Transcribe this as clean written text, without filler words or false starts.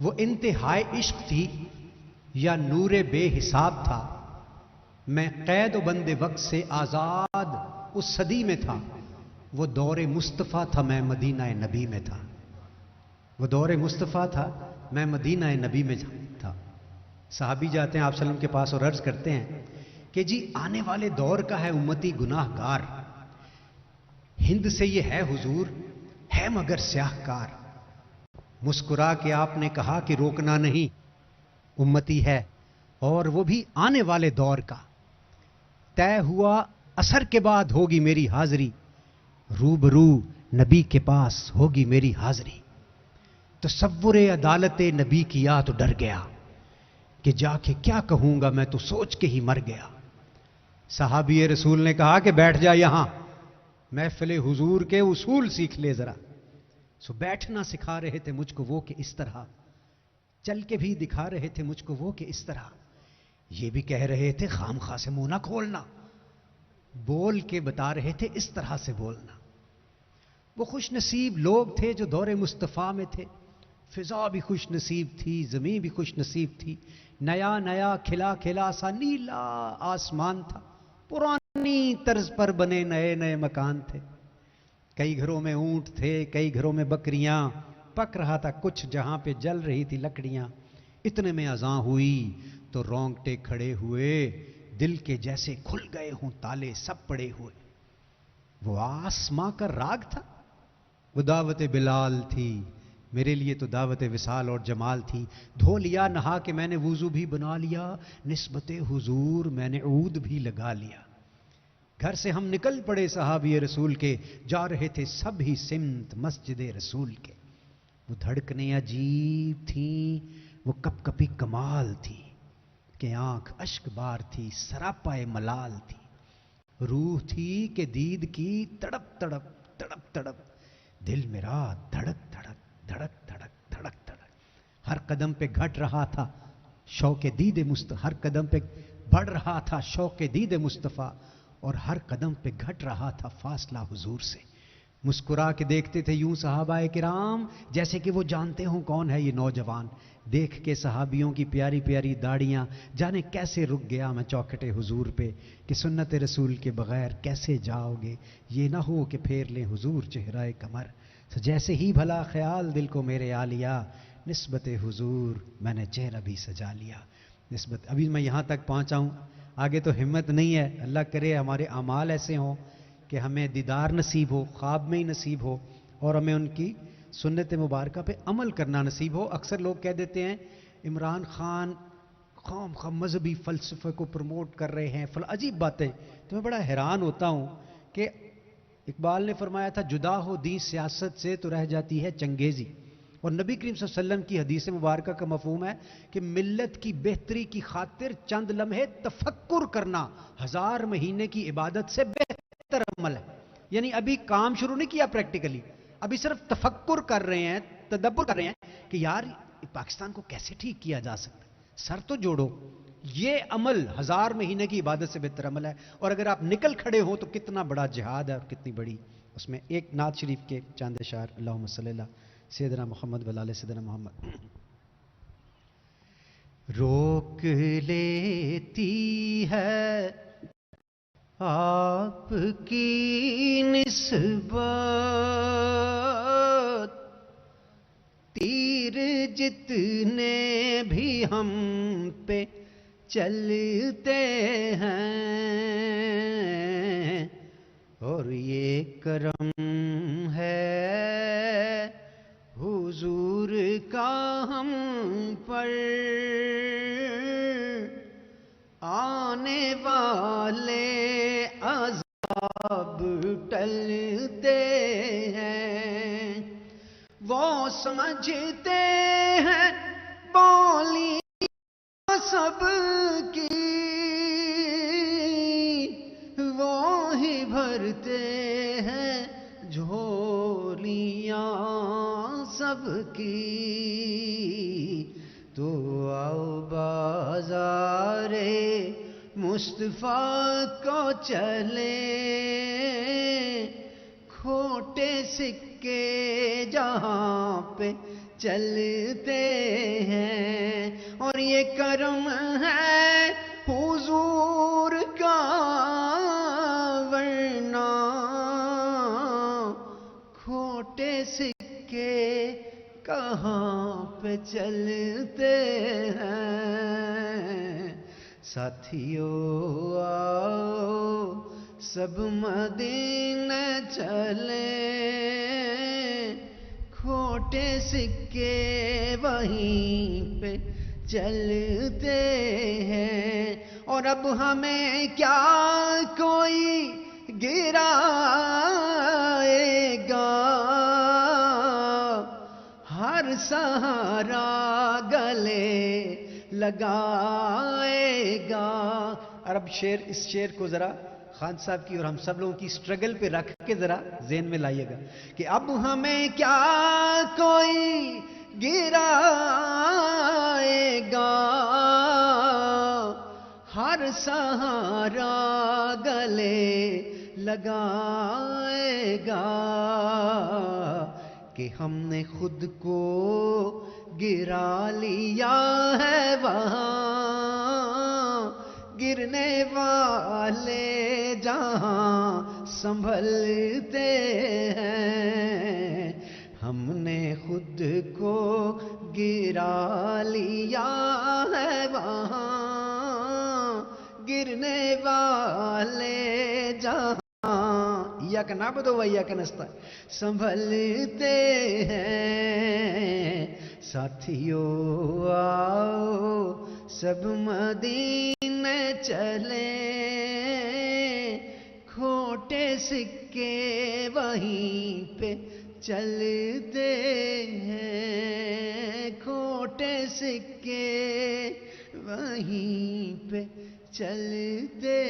وہ انتہائی عشق تھی یا نور بے حساب تھا؟ میں قید و بند وقت سے آزاد اس صدی میں تھا، وہ دور مصطفیٰ تھا، میں مدینہ نبی میں تھا۔ وہ دور مصطفیٰ تھا، میں مدینہ نبی میں تھا۔ صحابی جاتے ہیں آپ صلی اللہ علیہ وسلم کے پاس اور عرض کرتے ہیں کہ جی آنے والے دور کا ہے امتی گناہ گار، ہند سے یہ ہے حضور، ہے مگر سیاہ کار۔ مسکرا کے آپ نے کہا کہ روکنا نہیں، امتی ہے اور وہ بھی آنے والے دور کا۔ طے ہوا عصر کے بعد ہوگی میری حاضری، روبرو نبی کے پاس ہوگی میری حاضری۔ تصور عدالت نبی کیا تو ڈر گیا کہ جا کے کیا کہوں گا، میں تو سوچ کے ہی مر گیا۔ صحابی رسول نے کہا کہ بیٹھ جا یہاں، محفل حضور کے اصول سیکھ لے ذرا۔ سو بیٹھنا سکھا رہے تھے مجھ کو وہ کہ اس طرح، چل کے بھی دکھا رہے تھے مجھ کو وہ کہ اس طرح، یہ بھی کہہ رہے تھے خام خواہ سے منہ نہ کھولنا، بول کے بتا رہے تھے اس طرح سے بولنا۔ وہ خوش نصیب لوگ تھے جو دور مصطفیٰ میں تھے، فضا بھی خوش نصیب تھی، زمین بھی خوش نصیب تھی، نیا نیا کھلا کھلا سا نیلا آسمان تھا، پرانی طرز پر بنے نئے نئے مکان تھے، کئی گھروں میں اونٹ تھے، کئی گھروں میں بکریاں، پک رہا تھا کچھ جہاں پہ جل رہی تھی لکڑیاں۔ اتنے میں اذان ہوئی تو رونگٹے کھڑے ہوئے، دل کے جیسے کھل گئے ہوں تالے سب پڑے ہوئے۔ وہ آسماں کا راگ تھا، وہ دعوت بلال تھی، میرے لیے تو دعوت وصال اور جمال تھی۔ دھو لیا نہا کے میں نے وضو بھی بنا لیا، نسبت حضور میں نے عود بھی لگا لیا۔ گھر سے ہم نکل پڑے صحابی رسول کے، جا رہے تھے سب ہی سمت مسجد رسول کے۔ وہ دھڑکنیں عجیب تھیں، وہ کپ کپی کمال تھی کہ آنکھ اشک بار تھی، سراپائے ملال تھی، روح تھی کہ دید کی تڑپ تڑپ تڑپ تڑپ، دل میرا دھڑک دھڑک دھڑک دھڑک دھڑک دھڑک، ہر قدم پہ گھٹ رہا تھا شوق دید مصطفیٰ، ہر قدم پہ بڑھ رہا تھا شوق دید مصطفیٰ، اور ہر قدم پہ گھٹ رہا تھا فاصلہ حضور سے۔ مسکرا کے دیکھتے تھے یوں صحابہ کرام جیسے کہ وہ جانتے ہوں کون ہے یہ نوجوان۔ دیکھ کے صحابیوں کی پیاری پیاری داڑیاں جانے کیسے رک گیا میں چوکھٹے حضور پہ کہ سنت رسول کے بغیر کیسے جاؤ گے، یہ نہ ہو کہ پھیر لیں حضور چہرہ کمر۔ جیسے ہی بھلا خیال دل کو میرے آ لیا، نسبت حضور میں نے چہرہ بھی سجا لیا۔ نسبت ابھی میں یہاں تک پہنچا ہوں، آگے تو ہمت نہیں ہے۔ اللہ کرے ہمارے اعمال ایسے ہوں کہ ہمیں دیدار نصیب ہو، خواب میں ہی نصیب ہو، اور ہمیں ان کی سنت مبارکہ پہ عمل کرنا نصیب ہو۔ اکثر لوگ کہہ دیتے ہیں عمران خان خام خام مذہبی فلسفے کو پروموٹ کر رہے ہیں، عجیب باتیں۔ تو میں بڑا حیران ہوتا ہوں کہ اقبال نے فرمایا تھا جدا ہو دین سیاست سے تو رہ جاتی ہے چنگیزی، اور نبی کریم صلی اللہ علیہ وسلم کی حدیث مبارکہ کا مفہوم ہے کہ ملت کی بہتری کی خاطر چند لمحے تفکر کرنا 1000 مہینے کی عبادت سے بہتر عمل ہے۔ یعنی ابھی کام شروع نہیں کیا پریکٹیکلی، ابھی صرف تفکر کر رہے ہیں، تدبر کر رہے ہیں کہ یار پاکستان کو کیسے ٹھیک کیا جا سکتا ہے، سر تو جوڑو۔ یہ عمل 1000 مہینے کی عبادت سے بہتر عمل ہے، اور اگر آپ نکل کھڑے ہو تو کتنا بڑا جہاد ہے اور کتنی بڑی اس میں ایک نعت شریف کے چاند اشعار۔ اللہم صلی اللہ سیدنا محمد وعلی سیدنا محمد۔ روک لیتی ہے آپ کی نسبت، تیر جتنے بھی ہم پہ چلتے ہیں، اور یہ کرم ہے حضور کا ہم پر، آنے والے عذاب ٹلتے ہیں، وہ سمجھتے ہیں بولی سب کی، وہ ہی بھرتے ہیں جھولیاں سب کی۔ تو آؤ بازار مصطفیٰ کو چلے، کھوٹے سکے جہاں پہ چلتے ہیں، اور یہ کرم ہے حضور کا، ورنہ کھوٹے سکے کہاں پہ چلتے ہیں۔ ساتھیو آؤ سب مدینہ چلے، کھوٹے سکے وہیں پہ چلتے ہیں، اور اب ہمیں کیا کوئی گرائے گا، ہر سہارا گلے لگائے گا۔ اور اب اس شعر کو ذرا خان صاحب کی اور ہم سب لوگوں کی سٹرگل پہ رکھ کے ذرا ذہن میں لائیے گا کہ اب ہمیں کیا کوئی گرائے گا، ہر سہارا گلے لگائے گا، کہ ہم نے خود کو گرا لیا ہے وہاں، گرنے والے جہاں سنبھلتے ہیں، ہم نے خود کو گرا لیا ہے وہاں، گرنے والے جہاں ایاک نعبد و ایاک نستعین سنبھلتے ہیں۔ ساتھیو آؤ سب مدینہ چلے، کھوٹے سکے وہیں پہ چلتے ہیں، کھوٹے سکے وہیں پہ چلتے